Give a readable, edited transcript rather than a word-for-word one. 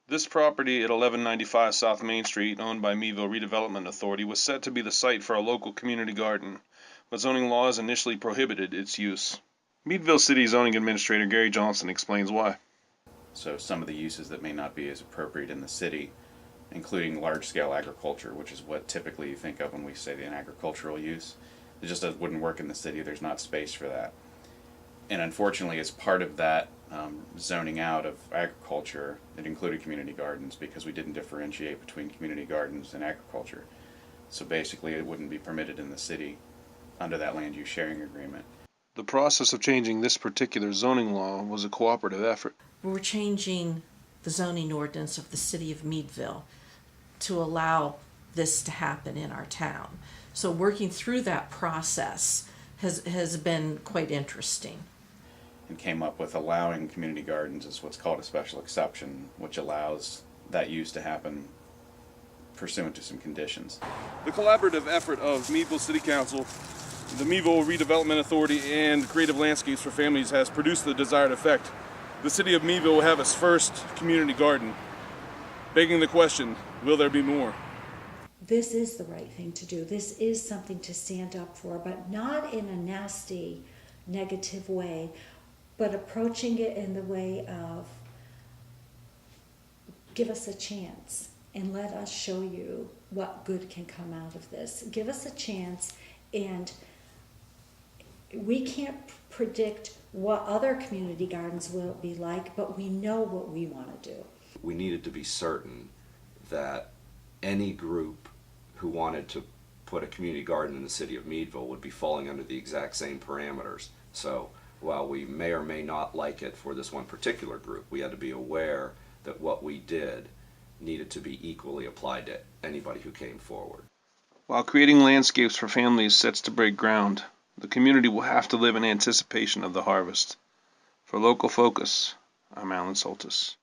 This property at 1195 South Main Street, owned by Meadville Redevelopment Authority, was set to be the site for a local community garden, but zoning laws initially prohibited its use. Meadville City Zoning Administrator Gary Johnson explains why. So some of the uses that may not be as appropriate in the city, including large-scale agriculture, which is what typically you think of when we say an agricultural use, it just wouldn't work in the city. There's not space for that. And unfortunately, as part of that zoning out of agriculture, it included community gardens because we didn't differentiate between community gardens and agriculture. So basically, it wouldn't be permitted in the city under that land use sharing agreement. The process of changing this particular zoning law was a cooperative effort. We're changing the zoning ordinance of the city of Meadville to allow this to happen in our town. So working through that process has been quite interesting. And came up with allowing community gardens as what's called a special exception, which allows that use to happen pursuant to some conditions. The collaborative effort of Meadville City Council, the Meadville Redevelopment Authority, and Creative Landscapes for Families has produced the desired effect. The city of Meadville will have its first community garden, begging the question, will there be more? This is the right thing to do. This is something to stand up for, but not in a nasty, negative way, but approaching it in the way of give us a chance and let us show you what good can come out of this. Give us a chance, and we can't predict what other community gardens will be like, but we know what we want to do. We needed to be certain that any group who wanted to put a community garden in the city of Meadville would be falling under the exact same parameters. So while we may or may not like it for this one particular group, we had to be aware that what we did needed to be equally applied to anybody who came forward. While creating landscapes for families sets to break ground, the community will have to live in anticipation of the harvest. For Local Focus, I'm Alan Soltis.